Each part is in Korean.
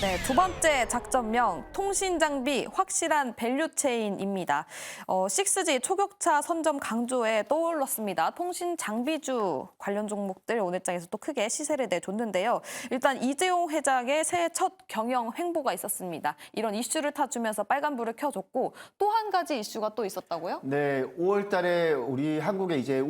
네, 두 번째 작전명, 통신 장비 확실한 밸류체인입니다. 6G 초격차 선점 강조에 떠올랐습니다. 통신 장비주 관련 종목들 오늘장에서 또 크게 시세를 내줬는데요. 일단 이재용 회장의 새해 첫 경영 횡보가 있었습니다. 이런 이슈를 타주면서 빨간불을 켜줬고 또 한 가지 이슈가 또 있었다고요? 네, 5월 달에 우리 한국의 이제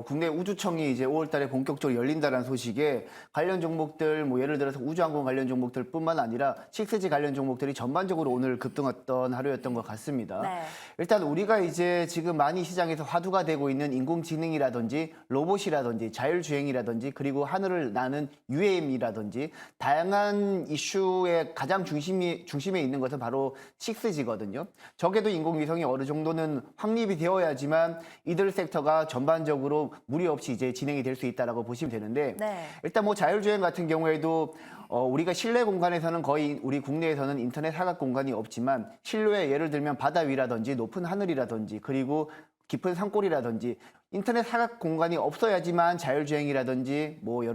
국내 우주청이 이제 5월 달에 본격적으로 열린다는 소식에 관련 종목들, 뭐 예를 들어서 우주항공 관련 종목들뿐만 아니라 6G 관련 종목들이 전반적으로 오늘 급등했던 하루였던 것 같습니다. 네. 일단 우리가 이제 지금 많이 시장에서 화두가 되고 있는 인공지능이라든지 로봇이라든지 자율주행이라든지 그리고 하늘을 나는 UAM이라든지 다양한 이슈의 가장 중심에 있는 것은 바로 6G거든요. 적게도 인공위성이 어느 정도는 확립이 되어야지만 이들 섹터가 전반적으로 무리 없이 이제 진행이 될 수 있다라고 보시면 되는데 네. 일단 뭐 자율주행 같은 경우에도 우리가 실내 공간에서는 거의 우리 국내에서는 인터넷 사각 공간이 없지만 실외 예를 들면 바다 위라든지 높은 하늘이라든지 그리고 깊은 산골이라든지 인터넷 사각 공간이 없어야지만 자율주행이라든지 뭐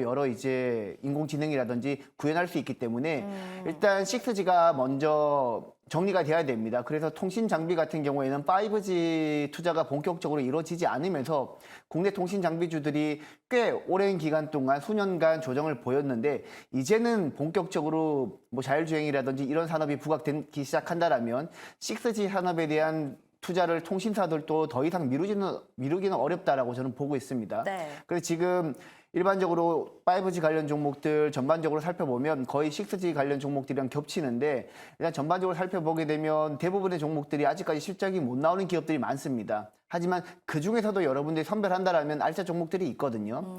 여러 이제 인공지능이라든지 구현할 수 있기 때문에 일단 6G가 먼저 정리가 돼야 됩니다. 그래서 통신 장비 같은 경우에는 5G 투자가 본격적으로 이루어지지 않으면서 국내 통신 장비주들이 꽤 오랜 기간 동안 수년간 조정을 보였는데 이제는 본격적으로 뭐 자율주행이라든지 이런 산업이 부각되기 시작한다라면 6G 산업에 대한 투자를 통신사들도 더 이상 미루기는 어렵다라고 저는 보고 있습니다. 네. 그래서 지금 일반적으로 5G 관련 종목들 전반적으로 살펴보면 거의 6G 관련 종목들이랑 겹치는데 일단 전반적으로 살펴보게 되면 대부분의 종목들이 아직까지 실적이 못 나오는 기업들이 많습니다. 하지만 그 중에서도 여러분들이 선별한다라면 알짜 종목들이 있거든요.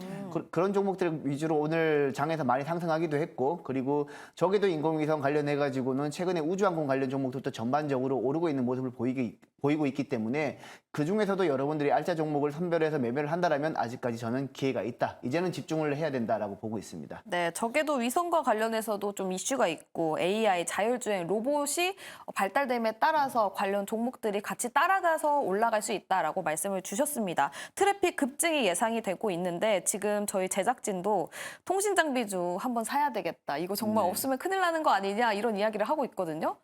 그런 종목들 위주로 오늘 장에서 많이 상승하기도 했고 그리고 적게도 인공위성 관련해가지고는 최근에 우주항공 관련 종목들도 전반적으로 오르고 있는 모습을 보이고 있기 때문에 그 중에서도 여러분들이 알짜 종목을 선별해서 매매를 한다라면 아직까지 저는 기회가 있다. 이제는 집중을 해야 된다라고 보고 있습니다. 네, 적게도 위성과 관련해서도 좀 이슈가 있고 AI, 자율주행, 로봇이 발달됨에 따라서 관련 종목들이 같이 따라가서 올라갈 수 있다라고 말씀을 주셨습니다. 트래픽 급증이 예상이 되고 있는데 지금 저희 제작진도 통신장비주 한번 사야 되겠다. 이거 정말 네. 없으면 큰일 나는 거 아니냐 이런 이야기를 하고 있거든요.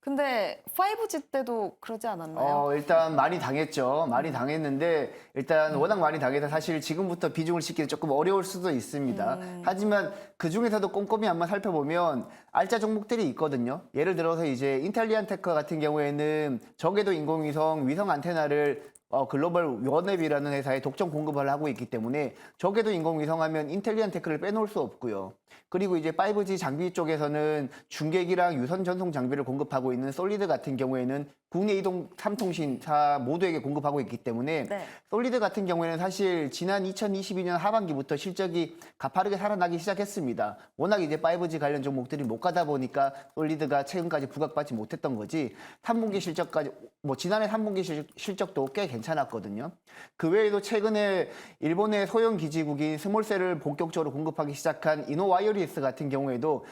근데 5G 때도 그러지 않았나요? 일단 많이 당했죠. 많이 당했는데 일단 워낙 많이 당해서 사실 지금부터 비중을 싣기는 조금 어려울 수도 있습니다. 하지만 그 중에서도 꼼꼼히 한번 살펴보면 알짜 종목들이 있거든요. 예를 들어서 이제 인텔리안테크 같은 경우에는 적게도 인공위성 위성 안테나를 글로벌 원앱이라는 회사에 독점 공급을 하고 있기 때문에 적게도 인공위성하면 인텔리안테크를 빼놓을 수 없고요. 그리고 이제 5G 장비 쪽에서는 중계기랑 유선 전송 장비를 공급하고 있는 솔리드 같은 경우에는 국내 이동 3통신사 모두에게 공급하고 있기 때문에 네. 솔리드 같은 경우에는 사실 지난 2022년 하반기부터 실적이 가파르게 살아나기 시작했습니다. 워낙 이제 5G 관련 종목들이 못 가다 보니까 솔리드가 최근까지 부각받지 못했던 거지 3분기 실적까지 뭐 지난해 3분기 실적도 꽤 괜찮았거든요. 그 외에도 최근에 일본의 소형 기지국인 스몰셀을 본격적으로 공급하기 시작한 이노와이어리스 같은 경우에도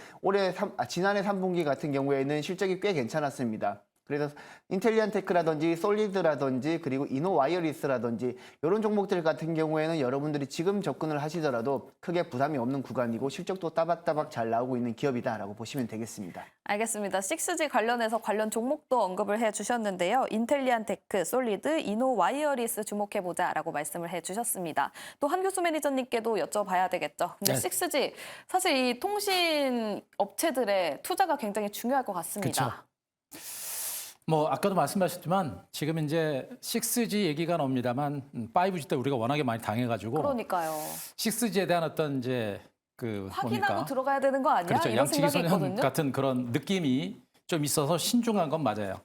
지난해 3분기 같은 경우에는 실적이 꽤 괜찮았습니다. 그래서 인텔리안테크라든지 솔리드라든지 그리고 이노와이어리스라든지 이런 종목들 같은 경우에는 여러분들이 지금 접근을 하시더라도 크게 부담이 없는 구간이고 실적도 따박따박 잘 나오고 있는 기업이다라고 보시면 되겠습니다. 알겠습니다. 6G 관련해서 관련 종목도 언급을 해주셨는데요. 인텔리안테크, 솔리드, 이노와이어리스 주목해보자라고 말씀을 해주셨습니다. 또 한교수 매니저님께도 여쭤봐야 되겠죠. 근데 네. 6G, 사실 이 통신 업체들의 투자가 굉장히 중요할 것 같습니다. 그렇죠. 뭐 아까도 말씀하셨지만 지금 이제 6G 얘기가 나옵니다만 5G 때 우리가 워낙에 많이 당해가지고 그러니까요. 6G에 대한 어떤 이제 그 확인하고 뭡니까? 들어가야 되는 거 아니야? 그렇죠. 이런 양치기 생각이 소년 있거든요. 같은 그런 느낌이 좀 있어서 신중한 건 맞아요.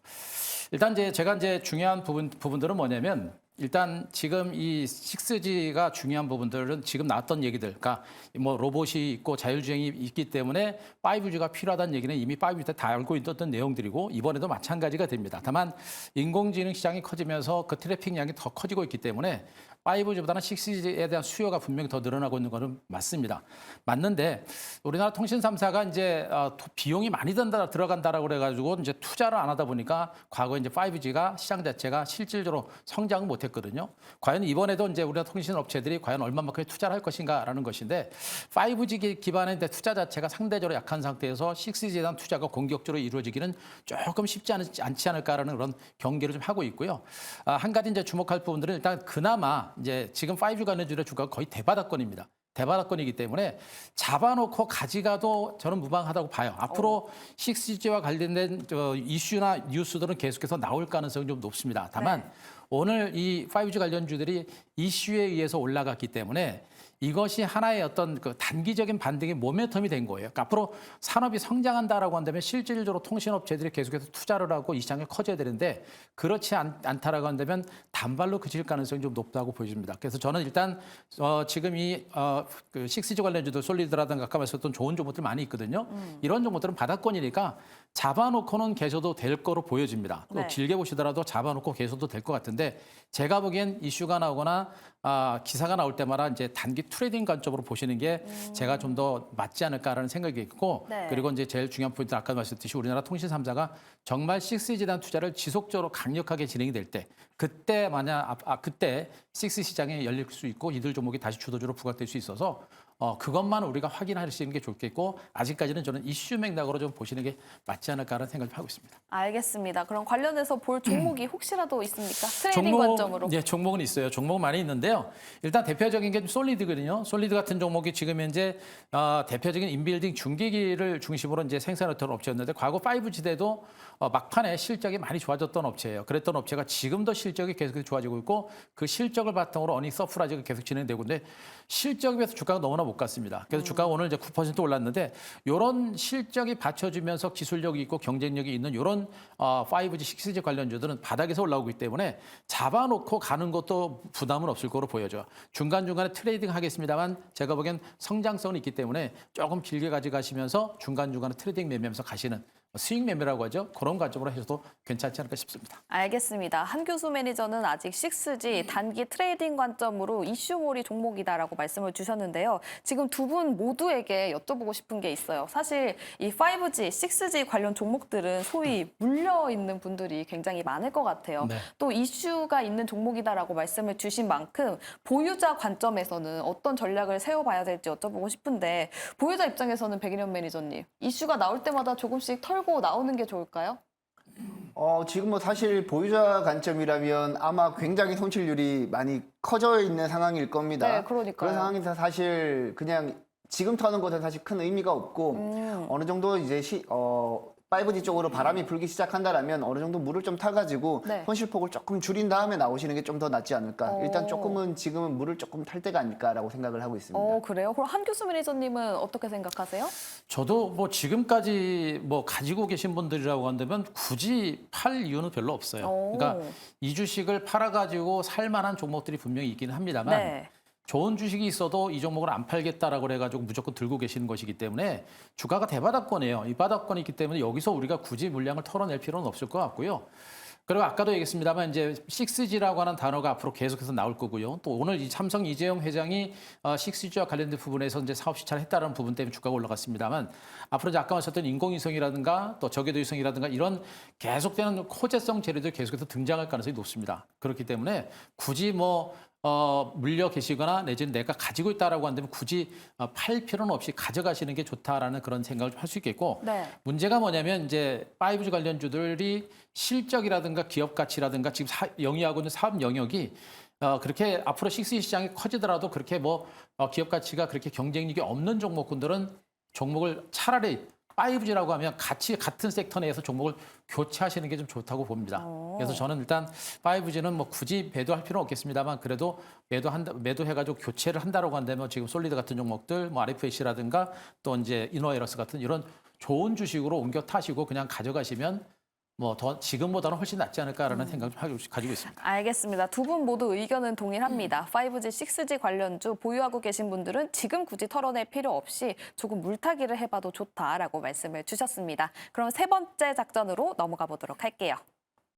일단 이제 제가 이제 중요한 부분들은 뭐냐면 일단 지금 이 6G가 중요한 부분들은 지금 나왔던 얘기들, 그러니까 뭐 로봇이 있고 자율주행이 있기 때문에 5G가 필요하다는 얘기는 이미 5G 때 다 알고 있었던 내용들이고 이번에도 마찬가지가 됩니다. 다만 인공지능 시장이 커지면서 그 트래픽 양이 더 커지고 있기 때문에 5G보다는 6G에 대한 수요가 분명히 더 늘어나고 있는 것은 맞습니다. 맞는데 우리나라 통신 3사가 이제 비용이 많이 들어간다라고 그래가지고 이제 투자를 안 하다 보니까 과거에 이제 5G가 시장 자체가 실질적으로 성장을 못했거든요. 과연 이번에도 이제 우리나라 통신 업체들이 과연 얼마만큼의 투자를 할 것인가라는 것인데 5G 기반의 투자 자체가 상대적으로 약한 상태에서 6G에 대한 투자가 공격적으로 이루어지기는 조금 쉽지 않지 않을까라는 그런 경계를 좀 하고 있고요. 한 가지 이제 주목할 부분들은 일단 그나마 이제 지금 5G 관련주의 주가가 거의 대바닥권입니다. 대바닥권이기 때문에 잡아놓고 가져가도 저는 무방하다고 봐요. 앞으로 6G와 관련된 이슈나 뉴스들은 계속해서 나올 가능성이 좀 높습니다. 다만 오늘 이 5G 관련주들이 이슈에 의해서 올라갔기 때문에 이것이 하나의 어떤 그 단기적인 반등의 모멘텀이 된 거예요. 그러니까 앞으로 산업이 성장한다라고 한다면 실질적으로 통신업체들이 계속해서 투자를 하고 이 시장이 커져야 되는데 그렇지 않다라고 한다면 단발로 그칠 가능성이 좀 높다고 보여집니다. 그래서 저는 일단 지금 그 6G 관련주들 솔리드라든가 아까 말씀드렸던 좋은 종목들 많이 있거든요. 이런 종목들은 바닥권이니까 잡아놓고는 계셔도 될 거로 보여집니다. 또 네. 길게 보시더라도 잡아놓고 계셔도 될 것 같은데 제가 보기엔 이슈가 나오거나 기사가 나올 때마다 이제 단기 트레이딩 관점으로 보시는 게 제가 좀 더 맞지 않을까라는 생각이 있고 네. 그리고 이제 제일 중요한 포인트 아까 말씀드렸듯이 우리나라 통신 3사가 정말 6G에 대한 투자를 지속적으로 강력하게 진행이 될 때 그때 만약 그때 6G 시장에 열릴 수 있고 이들 종목이 다시 주도주로 부각될 수 있어서 그것만 우리가 확인하시는 게 좋겠고 아직까지는 저는 이슈 맥락으로 좀 보시는 게 맞지 않을까라는 생각을 하고 있습니다. 알겠습니다. 그럼 관련해서 볼 종목이 혹시라도 있습니까? 트레이딩 관점으로. 네, 종목은 있어요. 종목은 많이 있는데요. 일단 대표적인 게 솔리드거든요. 솔리드 같은 종목이 지금 현재 대표적인 인빌딩 중계기를 중심으로 이제 생산했던 업체였는데 과거 5G 때도 막판에 실적이 많이 좋아졌던 업체예요. 그랬던 업체가 지금도 실적이 계속 좋아지고 있고 그 실적을 바탕으로 어닝 서프라이즈가 계속 진행되고 있는데 실적에 비해서 주가가 너무나 못 갔습니다. 그래서 주가가 오늘 이제 9% 올랐는데 이런 실적이 받쳐주면서 기술력이 있고 경쟁력이 있는 이런 5G, 6G 관련주들은 바닥에서 올라오기 때문에 잡아놓고 가는 것도 부담은 없을 거로 보여져요. 중간중간에 트레이딩 하겠습니다만 제가 보기엔 성장성은 있기 때문에 조금 길게 가져가시면서 중간중간에 트레이딩 매매하면서 가시는 수익 매매라고 하죠. 그런 관점으로 해서도 괜찮지 않을까 싶습니다. 알겠습니다. 한교수 매니저는 아직 6G 단기 트레이딩 관점으로 이슈몰이 종목이다라고 말씀을 주셨는데요. 지금 두 분 모두에게 여쭤보고 싶은 게 있어요. 사실 이 5G, 6G 관련 종목들은 소위 물려 있는 분들이 굉장히 많을 것 같아요. 네. 또 이슈가 있는 종목이다라고 말씀을 주신 만큼 보유자 관점에서는 어떤 전략을 세워봐야 될지 여쭤보고 싶은데 보유자 입장에서는 백인현 매니저님 이슈가 나올 때마다 조금씩 털고 나오는 게 좋을까요? 지금 뭐 사실 보유자 관점이라면 아마 굉장히 손실률이 많이 커져 있는 상황일 겁니다. 네, 그러니까요. 그런 상황에서 사실 그냥 지금 터는 것은 사실 큰 의미가 없고 어느 정도 이제 5G 쪽으로 바람이 불기 시작한다라면 어느 정도 물을 좀 타가지고 네. 손실폭을 조금 줄인 다음에 나오시는 게 좀 더 낫지 않을까. 일단 조금은 지금은 물을 조금 탈 때가 아닐까라고 생각을 하고 있습니다. 그래요? 그럼 한교수 매니저님은 어떻게 생각하세요? 저도 뭐 지금까지 뭐 가지고 계신 분들이라고 한다면 굳이 팔 이유는 별로 없어요. 그러니까 이 주식을 팔아가지고 살 만한 종목들이 분명히 있기는 합니다만 네. 좋은 주식이 있어도 이 종목을 안 팔겠다라고 해가지고 무조건 들고 계시는 것이기 때문에 주가가 대바닥권이에요. 이 바닥권이 있기 때문에 여기서 우리가 굳이 물량을 털어낼 필요는 없을 것 같고요. 그리고 아까도 얘기했습니다만 이제 6G라고 하는 단어가 앞으로 계속해서 나올 거고요. 또 오늘 이 삼성 이재용 회장이 6G와 관련된 부분에서 이제 사업 시찰을 했다는 부분 때문에 주가가 올라갔습니다만 앞으로 이제 아까 말씀드렸던 인공위성이라든가 또 저궤도위성이라든가 이런 계속되는 호재성 재료들이 계속해서 등장할 가능성이 높습니다. 그렇기 때문에 굳이 물려 계시거나 내지는 내가 가지고 있다라고 한다면 굳이 팔 필요는 없이 가져가시는 게 좋다라는 그런 생각을 좀 할 수 있겠고 네. 문제가 뭐냐면 이제 5G 관련주들이 실적이라든가 기업 가치라든가 지금 영위하고 있는 사업 영역이 그렇게 앞으로 6G 시장이 커지더라도 그렇게 기업 가치가 그렇게 경쟁력이 없는 종목군들은 종목을 차라리 5G라고 하면 같은 섹터 내에서 종목을 교체하시는 게 좀 좋다고 봅니다. 그래서 저는 일단 5G는 뭐 굳이 매도할 필요는 없겠습니다만 그래도 매도해가지고 교체를 한다라고 한다면 지금 솔리드 같은 종목들, 뭐 RFAC라든가 또 이제 이노에러스 같은 이런 좋은 주식으로 옮겨 타시고 그냥 가져가시면 더 지금보다는 훨씬 낫지 않을까라는 생각을 가지고 있습니다. 알겠습니다. 두 분 모두 의견은 동일합니다. 5G, 6G 관련주 보유하고 계신 분들은 지금 굳이 털어낼 필요 없이 조금 물타기를 해봐도 좋다라고 말씀을 주셨습니다. 그럼 세 번째 작전으로 넘어가 보도록 할게요.